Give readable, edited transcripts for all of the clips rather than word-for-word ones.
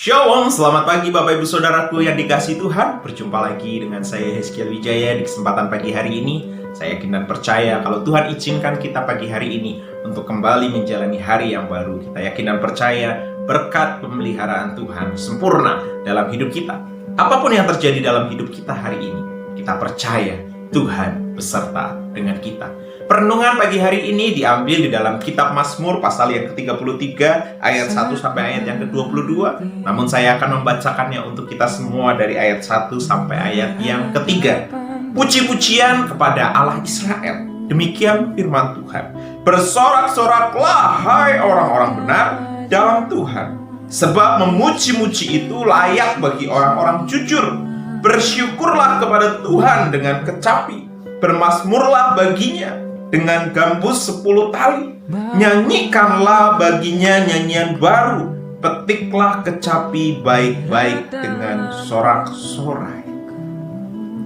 Shalom, selamat pagi Bapak Ibu Saudaraku yang dikasihi Tuhan. Berjumpa lagi dengan saya Hezkiel Wijaya di kesempatan pagi hari ini. Saya yakin dan percaya kalau Tuhan izinkan kita pagi hari ini untuk kembali menjalani hari yang baru. Kita yakin dan percaya berkat pemeliharaan Tuhan sempurna dalam hidup kita. Apapun yang terjadi dalam hidup kita hari ini, kita percaya Tuhan beserta dengan kita. Perenungan pagi hari ini diambil di dalam kitab Mazmur pasal yang ke-33 ayat 1 sampai ayat yang ke-22. Namun saya akan membacakannya untuk kita semua dari ayat 1 sampai ayat yang ketiga. Puji-pujian kepada Allah Israel. Demikian firman Tuhan. Bersorak-soraklah hai orang-orang benar dalam Tuhan. Sebab memuji-muji itu layak bagi orang-orang jujur. Bersyukurlah kepada Tuhan dengan kecapi. Bermazmurlah baginya dengan gambus 10 tali. Nyanyikanlah baginya nyanyian baru. Petiklah kecapi baik-baik dengan sorak-sorai.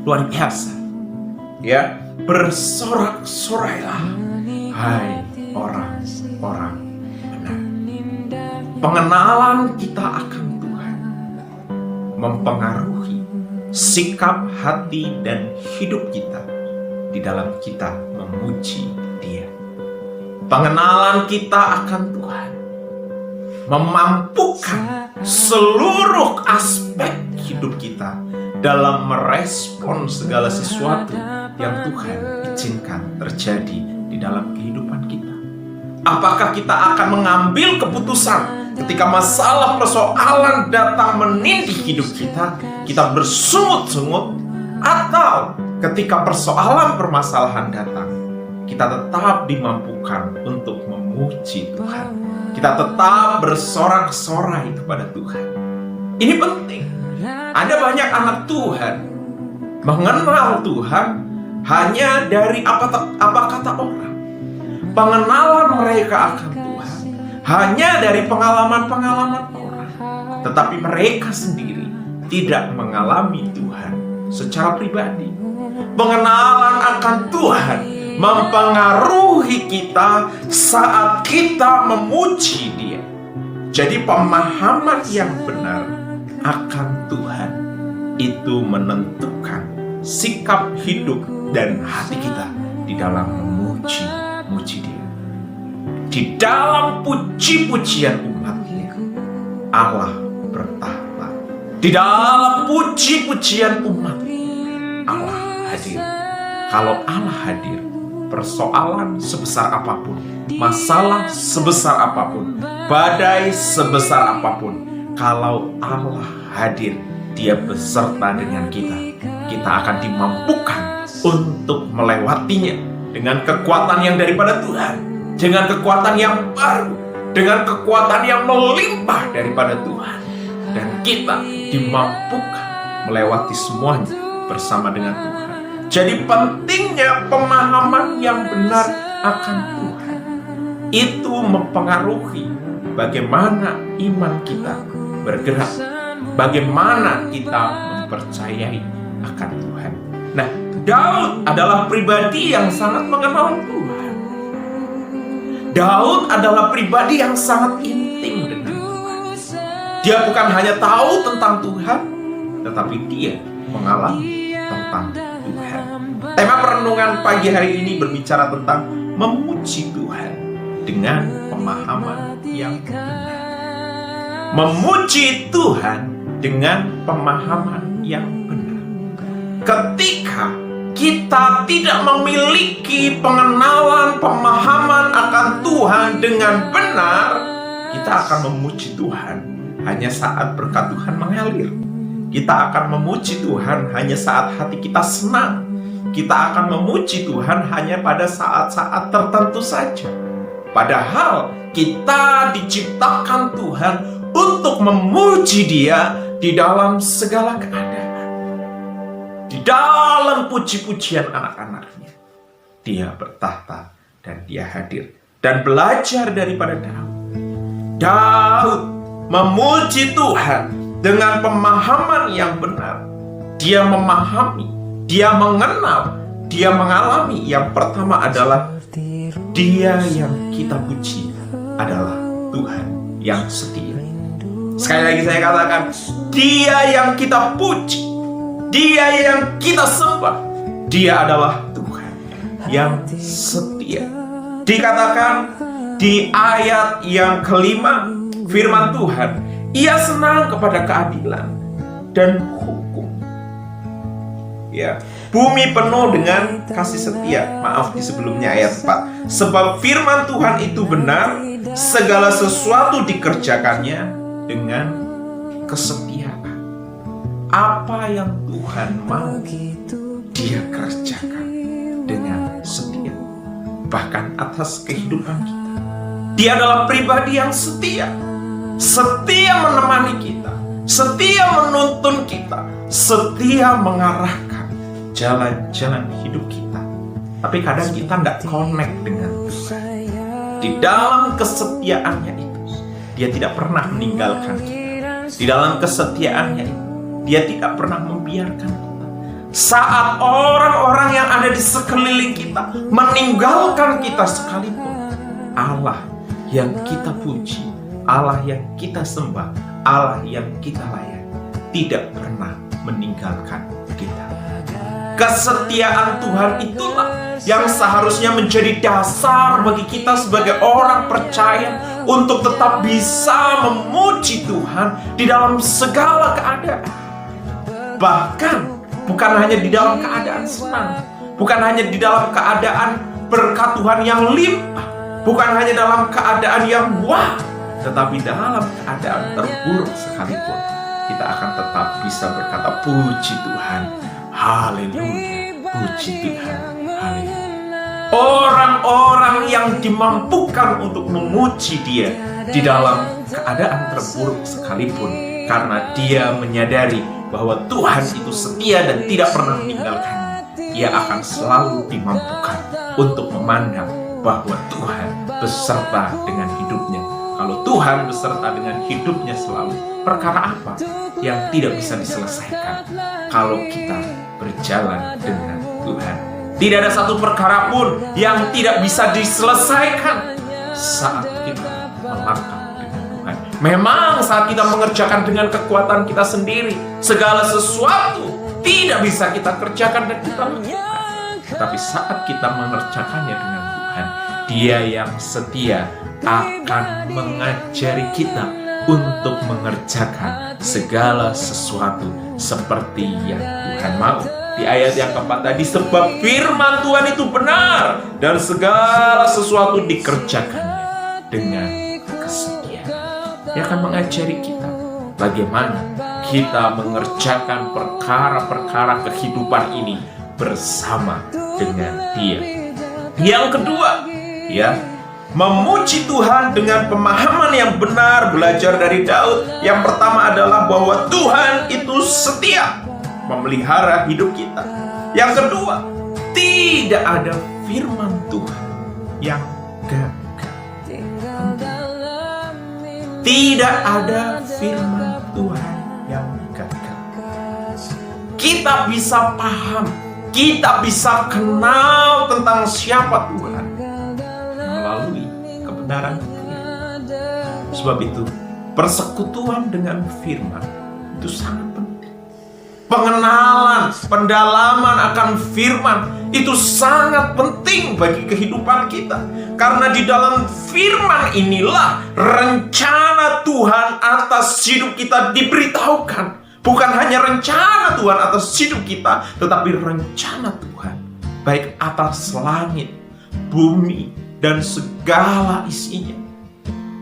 Luar biasa. Ya, bersorak-sorailah hai orang-orang benar. Pengenalan kita akan Tuhan mempengaruhi sikap, hati, dan hidup kita di dalam kita memuji Dia. Pengenalan kita akan Tuhan memampukan seluruh aspek hidup kita dalam merespon segala sesuatu yang Tuhan izinkan terjadi di dalam kehidupan kita. Apakah kita akan mengambil keputusan ketika masalah persoalan datang menindih hidup kita, kita bersungut-sungut, atau ketika persoalan permasalahan datang, kita tetap dimampukan untuk memuji Tuhan. Kita tetap bersorak-sorai kepada Tuhan. Ini penting. Ada banyak anak Tuhan mengenal Tuhan hanya dari apa kata orang. Pengenalan mereka akan Tuhan hanya dari pengalaman-pengalaman orang. Tetapi mereka sendiri tidak mengalami Tuhan secara pribadi. Pengenalan akan Tuhan mempengaruhi kita saat kita memuji Dia. Jadi pemahaman yang benar akan Tuhan itu menentukan sikap hidup dan hati kita di dalam memuji Dia. Di dalam puji-pujian umat-Nya, Allah bertahta. Di dalam puji-pujian umat-Nya, Allah hadir. Kalau Allah hadir, persoalan sebesar apapun, masalah sebesar apapun, badai sebesar apapun, kalau Allah hadir, Dia beserta dengan kita. Kita akan dimampukan untuk melewatinya dengan kekuatan yang daripada Tuhan, dengan kekuatan yang baru, dengan kekuatan yang melimpah daripada Tuhan. Dan kita dimampukan melewati semuanya bersama dengan Tuhan. Jadi pentingnya pemahaman yang benar akan Tuhan. Itu mempengaruhi bagaimana iman kita bergerak, bagaimana kita mempercayai akan Tuhan. Nah, Daud adalah pribadi yang sangat mengenal Tuhan. Daud adalah pribadi yang sangat intim dengan Tuhan. Dia bukan hanya tahu tentang Tuhan, tetapi dia mengalami tentang Tuhan. Tema perenungan pagi hari ini berbicara tentang memuji Tuhan dengan pemahaman yang benar. Memuji Tuhan dengan pemahaman yang benar. Ketika kita tidak memiliki pengenalan, pemahaman akan Tuhan dengan benar, kita akan memuji Tuhan hanya saat berkat Tuhan mengalir. Kita akan memuji Tuhan hanya saat hati kita senang. Kita akan memuji Tuhan hanya pada saat-saat tertentu saja. Padahal kita diciptakan Tuhan untuk memuji Dia di dalam segala keadaan. Di dalam puji-pujian anak-anaknya, Dia bertahta dan Dia hadir. Dan belajar daripada Daud. Daud memuji Tuhan dengan pemahaman yang benar. Dia memahami, dia mengenal, dia mengalami. Yang pertama adalah Dia yang kita puji adalah Tuhan yang setia. Sekali lagi saya katakan, Dia yang kita puji, Dia yang kita sembah, Dia adalah Tuhan yang setia. Dikatakan di ayat yang kelima, firman Tuhan, Ia senang kepada keadilan dan hukum. Ya, bumi penuh dengan kasih setia. Maaf, di sebelumnya ayat 4. Sebab firman Tuhan itu benar, segala sesuatu dikerjakannya dengan kesetiaan. Apa yang Tuhan mau, Dia kerjakan dengan setia. Bahkan atas kehidupan kita, Dia adalah pribadi yang setia. Setia menemani kita, setia menuntun kita, setia mengarahkan jalan-jalan hidup kita. Tapi kadang kita tidak connect dengan Tuhan. Di dalam kesetiaannya itu, Dia tidak pernah meninggalkan kita. Di dalam kesetiaannya itu, Dia tidak pernah membiarkan kita. Saat orang-orang yang ada di sekeliling kita meninggalkan kita sekalipun, Allah yang kita puji, Allah yang kita sembah, Allah yang kita layani, tidak pernah meninggalkan kita. Kesetiaan Tuhan itulah yang seharusnya menjadi dasar bagi kita sebagai orang percaya untuk tetap bisa memuji Tuhan di dalam segala keadaan. Bahkan bukan hanya di dalam keadaan senang, bukan hanya di dalam keadaan berkat Tuhan yang limpah, bukan hanya dalam keadaan yang wah, tetapi dalam keadaan terburuk sekalipun, kita akan tetap bisa berkata, puji Tuhan, haleluya, puji Tuhan, haleluya. Orang-orang yang dimampukan untuk memuji Dia di dalam keadaan terburuk sekalipun, karena dia menyadari bahwa Tuhan itu setia dan tidak pernah meninggalkannya, ia akan selalu dimampukan untuk memandang bahwa Tuhan beserta dengan hidupnya. Kalau Tuhan beserta dengan hidupnya selalu, perkara apa yang tidak bisa diselesaikan kalau kita berjalan dengan Tuhan? Tidak ada satu perkara pun yang tidak bisa diselesaikan saat kita melangkah dengan Tuhan. Memang saat kita mengerjakan dengan kekuatan kita sendiri, segala sesuatu tidak bisa kita kerjakan dan kita lakukan. Tapi saat kita mengerjakannya dengan Tuhan, Dia yang setia akan mengajari kita untuk mengerjakan segala sesuatu seperti yang Tuhan mau. Di ayat yang keempat tadi, sebab firman Tuhan itu benar dan segala sesuatu dikerjakannya dengan kesetiaan. Dia akan mengajari kita bagaimana kita mengerjakan perkara-perkara kehidupan ini bersama dengan Dia. Yang kedua, ya, memuji Tuhan dengan pemahaman yang benar, belajar dari Daud. Yang pertama adalah bahwa Tuhan itu setia memelihara hidup kita. Yang kedua, tidak ada firman Tuhan yang gagal. Tidak ada firman Tuhan yang gagal. Kita bisa paham, kita bisa kenal tentang siapa Tuhan melalui kebenaran firman. Sebab itu, persekutuan dengan firman itu sangat penting. Pengenalan, pendalaman akan firman itu sangat penting bagi kehidupan kita. Karena di dalam firman inilah rencana Tuhan atas hidup kita diberitahukan. Bukan hanya rencana Tuhan atas hidup kita, tetapi rencana Tuhan baik atas langit, bumi, dan segala isinya.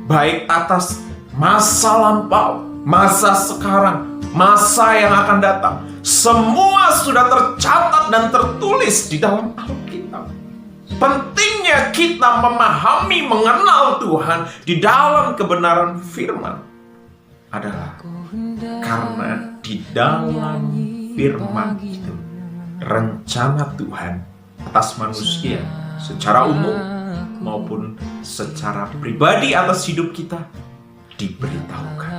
Baik atas masa lampau, masa sekarang, masa yang akan datang. Semua sudah tercatat dan tertulis di dalam Alkitab. Pentingnya kita memahami, mengenal Tuhan di dalam kebenaran firman adalah karena di dalam firman itu rencana Tuhan atas manusia secara umum maupun secara pribadi atas hidup kita diberitahukan.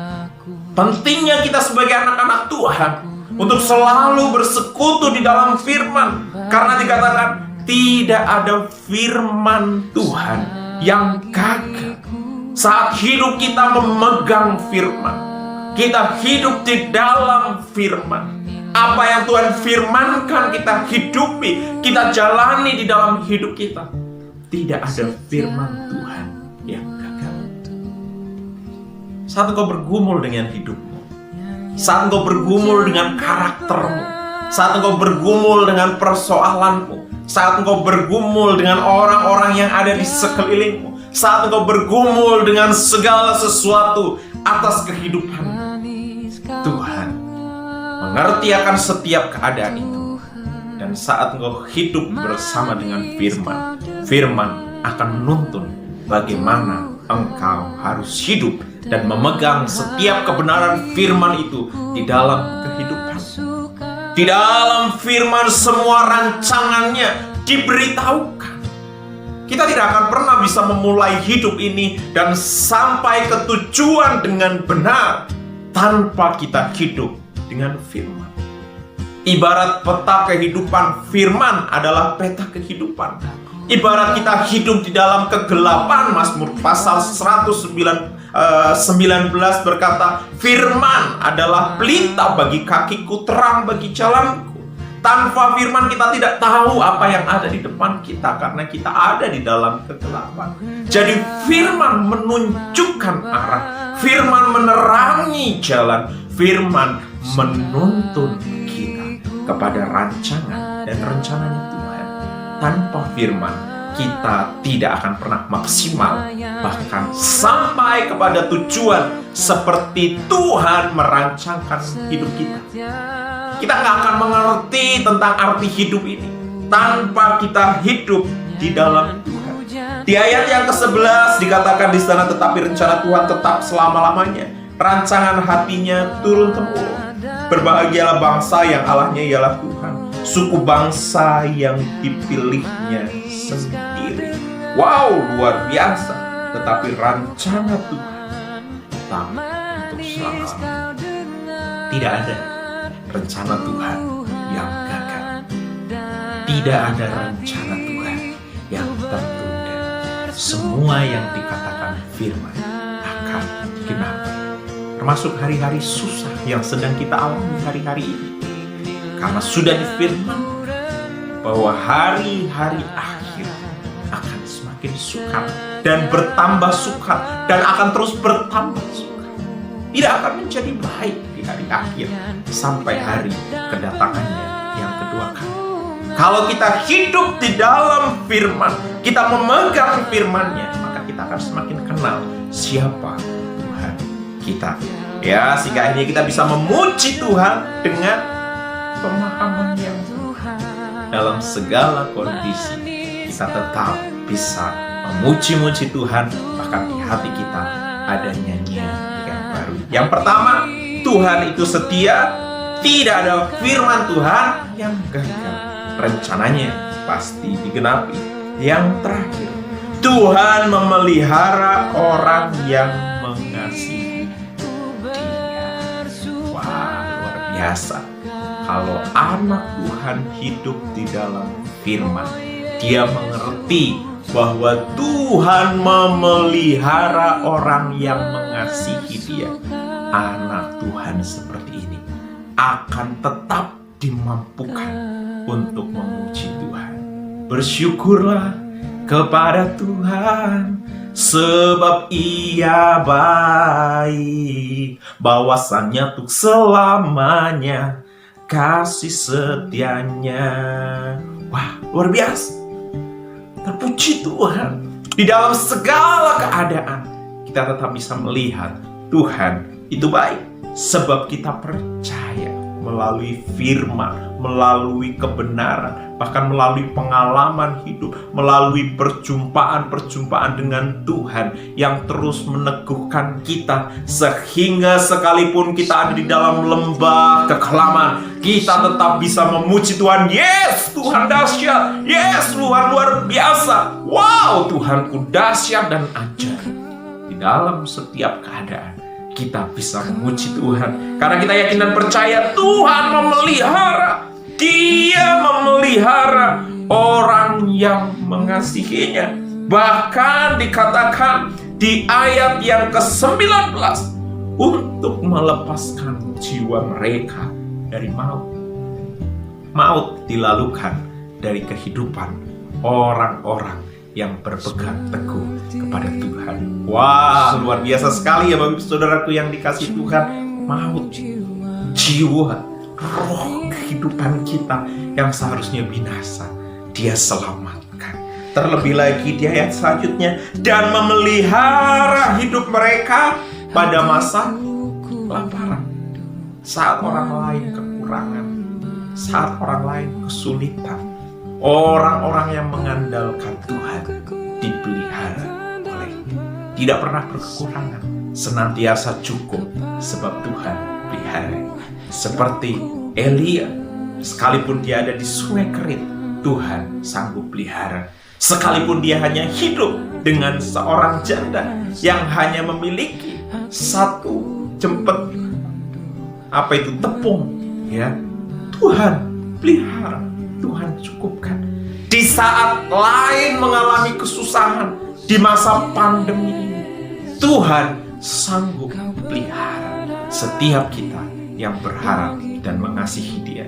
Pentingnya kita sebagai anak-anak Tuhan untuk selalu bersekutu di dalam firman, karena dikatakan tidak ada firman Tuhan yang gagal. Saat hidup kita memegang firman, Kita hidup di dalam firman. Apa yang Tuhan firmankan kita hidupi, kita jalani di dalam hidup kita. Tidak ada firman Tuhan yang gagal. Saat engkau bergumul dengan hidupmu, saat engkau bergumul dengan karaktermu, saat engkau bergumul dengan persoalanmu, saat engkau bergumul dengan orang-orang yang ada di sekelilingmu, saat engkau bergumul dengan segala sesuatu atas kehidupanmu, Tuhan mengerti akan setiap keadaan itu. Dan saat engkau hidup bersama dengan firman, firman akan menuntun bagaimana engkau harus hidup dan memegang setiap kebenaran firman itu di dalam kehidupan. Di dalam firman semua rancangannya diberitahukan. Kita tidak akan pernah bisa memulai hidup ini dan sampai ke tujuan dengan benar tanpa kita hidup dengan firman. Ibarat peta kehidupan, firman adalah peta kehidupan. Ibarat kita hidup di dalam kegelapan, Mazmur pasal 119 berkata, firman adalah pelita bagi kakiku, terang bagi jalanku. Tanpa firman kita tidak tahu apa yang ada di depan kita, karena kita ada di dalam kegelapan. Jadi firman menunjukkan arah, firman menerangi jalan, firman menuntun kita kepada rancangan dan rencananya Tuhan. Tanpa firman kita tidak akan pernah maksimal, bahkan sampai kepada tujuan seperti Tuhan merancangkan hidup kita. Kita nggak akan mengerti tentang arti hidup ini tanpa kita hidup di dalam Tuhan. Di ayat yang ke-11 dikatakan di sana, tetapi rencana Tuhan tetap selama-lamanya, rancangan hatinya turun-temurun. Berbahagialah bangsa yang Allahnya ialah Tuhan, suku bangsa yang dipilihnya sendiri. Wow, luar biasa. Tetapi rencana Tuhan tetap untuk selama-lamanya. Tidak ada rencana Tuhan yang gagal. Tidak ada rencana Tuhan yang tertunda. Semua yang dikatakan firman akan digenapi. Termasuk hari-hari susah yang sedang kita alami hari-hari ini. Karena sudah difirmankan bahwa hari-hari akhir akan semakin sukar dan bertambah sukar dan akan terus bertambah sukar. Tidak akan menjadi baik di hari akhir sampai hari kedatangannya yang kedua kali. Kalau kita hidup di dalam firman, kita memegang firman-Nya, maka kita akan semakin kenal siapa Tuhan kita. Ya, sehingga akhirnya kita bisa memuji Tuhan dengan pemahaman yang dalam segala kondisi kita tetap bisa memuji-muji Tuhan, bahkan di hati kita ada nyanyian yang baru. Yang pertama, Tuhan itu setia, tidak ada firman Tuhan yang gagal. Rencananya pasti digenapi. Yang terakhir, Tuhan memelihara orang yang mengasihi Dia. Wah, luar biasa. Kalau anak Tuhan hidup di dalam firman, dia mengerti bahwa Tuhan memelihara orang yang mengasihi Dia. Anak Tuhan seperti ini akan tetap dimampukan untuk memuji Tuhan. Bersyukurlah kepada Tuhan, sebab Ia baik, bahwasannya untuk selamanya kasih setianya. Wah, luar biasa. Terpuji Tuhan. Di dalam segala keadaan kita tetap bisa melihat Tuhan itu baik, sebab kita percaya melalui firman, melalui kebenaran, bahkan melalui pengalaman hidup, melalui perjumpaan-perjumpaan dengan Tuhan yang terus meneguhkan kita, sehingga sekalipun kita ada di dalam lembah kekelaman, kita tetap bisa memuji Tuhan. Yes, Tuhan dahsyat. Yes, Tuhan luar biasa. Wow, Tuhanku dahsyat dan ajaib. Di dalam setiap keadaan kita bisa memuji Tuhan, karena kita yakin dan percaya Tuhan memelihara. Dia memelihara orang yang mengasihinya. Bahkan dikatakan di ayat yang ke-19, untuk melepaskan jiwa mereka dari maut. Maut dilalukan dari kehidupan orang-orang yang berpegang teguh kepada Tuhan. Wah, luar biasa sekali ya Bapak Ibu Saudaraku yang dikasihi Tuhan. Maut, jiwa, roh kehidupan kita yang seharusnya binasa, Dia selamatkan. Terlebih lagi di ayat selanjutnya, dan memelihara hidup mereka pada masa kelaparan. Saat orang lain kekurangan, saat orang lain kesulitan, orang-orang yang mengandalkan Tuhan dipelihara oleh-Nya. Tidak pernah berkekurangan, senantiasa cukup sebab Tuhan pelihara. Seperti Elia, sekalipun dia ada di sungai Kerit, Tuhan sanggup pelihara. Sekalipun dia hanya hidup dengan seorang janda yang hanya memiliki satu jempet tepung, ya, Tuhan pelihara, Tuhan cukupkan. Di saat lain mengalami kesusahan di masa pandemi ini, Tuhan sanggup pelihara setiap kita yang berharap dan mengasihi Dia.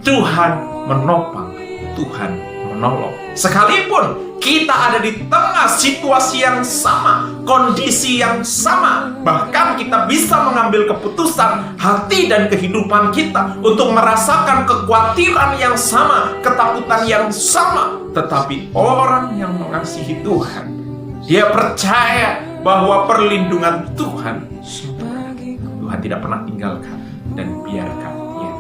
Tuhan menopang, Tuhan menolong. Sekalipun kita ada di tengah situasi yang sama, kondisi yang sama, bahkan kita bisa mengambil keputusan hati dan kehidupan kita untuk merasakan kekhawatiran yang sama, ketakutan yang sama. Tetapi orang yang mengasihi Tuhan, dia percaya bahwa perlindungan Tuhan sempurna. Tuhan tidak pernah tinggalkan dan biarkan dia.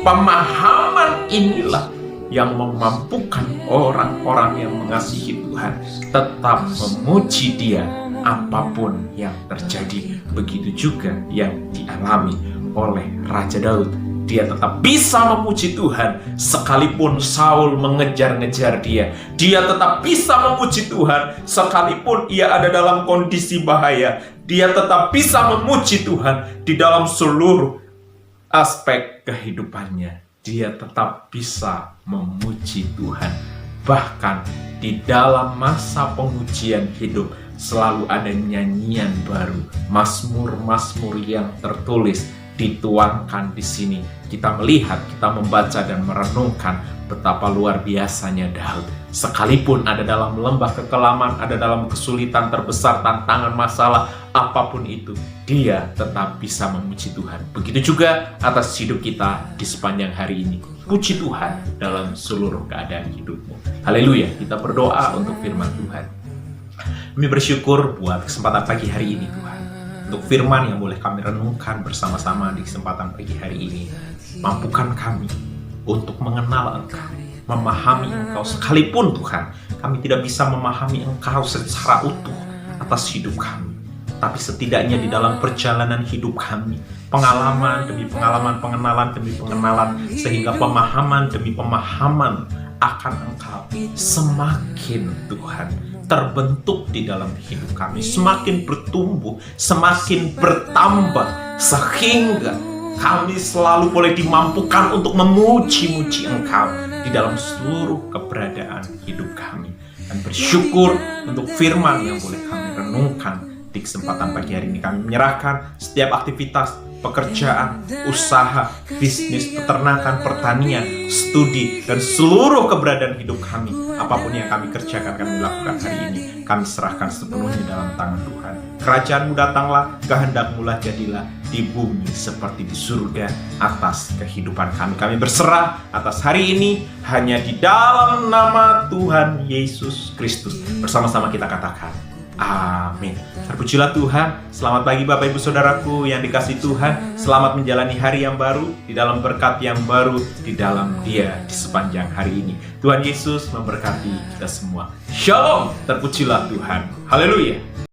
Pemahaman inilah yang memampukan orang-orang yang mengasihi Tuhan tetap memuji Dia apapun yang terjadi. Begitu juga yang dialami oleh Raja Daud. Dia tetap bisa memuji Tuhan sekalipun Saul mengejar-ngejar dia. Dia tetap bisa memuji Tuhan sekalipun ia ada dalam kondisi bahaya. Dia tetap bisa memuji Tuhan di dalam seluruh aspek kehidupannya. Dia tetap bisa memuji Tuhan. Bahkan di dalam masa pengujian hidup selalu ada nyanyian baru, mazmur-mazmur yang tertulis dituangkan di sini. Kita melihat, kita membaca dan merenungkan betapa luar biasanya Daud. Sekalipun ada dalam lembah kekelaman, ada dalam kesulitan terbesar, tantangan, masalah, apapun itu, dia tetap bisa memuji Tuhan. Begitu juga atas hidup kita di sepanjang hari ini. Puji Tuhan dalam seluruh keadaan hidupmu. Haleluya, kita berdoa untuk firman Tuhan. Kami bersyukur buat kesempatan pagi hari ini Tuhan. Untuk firman yang boleh kami renungkan bersama-sama di kesempatan pagi hari ini. Mampukan kami untuk mengenal Engkau, memahami Engkau. Sekalipun Tuhan, kami tidak bisa memahami Engkau secara utuh atas hidup kami. Tapi setidaknya di dalam perjalanan hidup kami, pengalaman demi pengalaman, pengenalan demi pengenalan, sehingga pemahaman demi pemahaman akan Engkau semakin Tuhan terbentuk di dalam hidup kami, semakin bertumbuh, semakin bertambah, sehingga kami selalu boleh dimampukan untuk memuji-muji Engkau di dalam seluruh keberadaan hidup kami. Dan bersyukur untuk firman yang boleh kami renungkan di kesempatan pagi hari ini. Kami menyerahkan setiap aktivitas, pekerjaan, usaha, bisnis, peternakan, pertanian, studi, dan seluruh keberadaan hidup kami. Apapun yang kami kerjakan, kami lakukan hari ini, kami serahkan sepenuhnya dalam tangan Tuhan. Kerajaan-Mu datanglah, kehendak-Mu jadilah di bumi seperti di surga atas kehidupan kami. Kami berserah atas hari ini hanya di dalam nama Tuhan Yesus Kristus. Bersama-sama kita katakan, amin. Terpujilah Tuhan. Selamat pagi Bapak Ibu Saudaraku yang dikasihi Tuhan. Selamat menjalani hari yang baru, di dalam berkat yang baru, di dalam Dia di sepanjang hari ini. Tuhan Yesus memberkati kita semua. Shalom. Terpujilah Tuhan. Haleluya.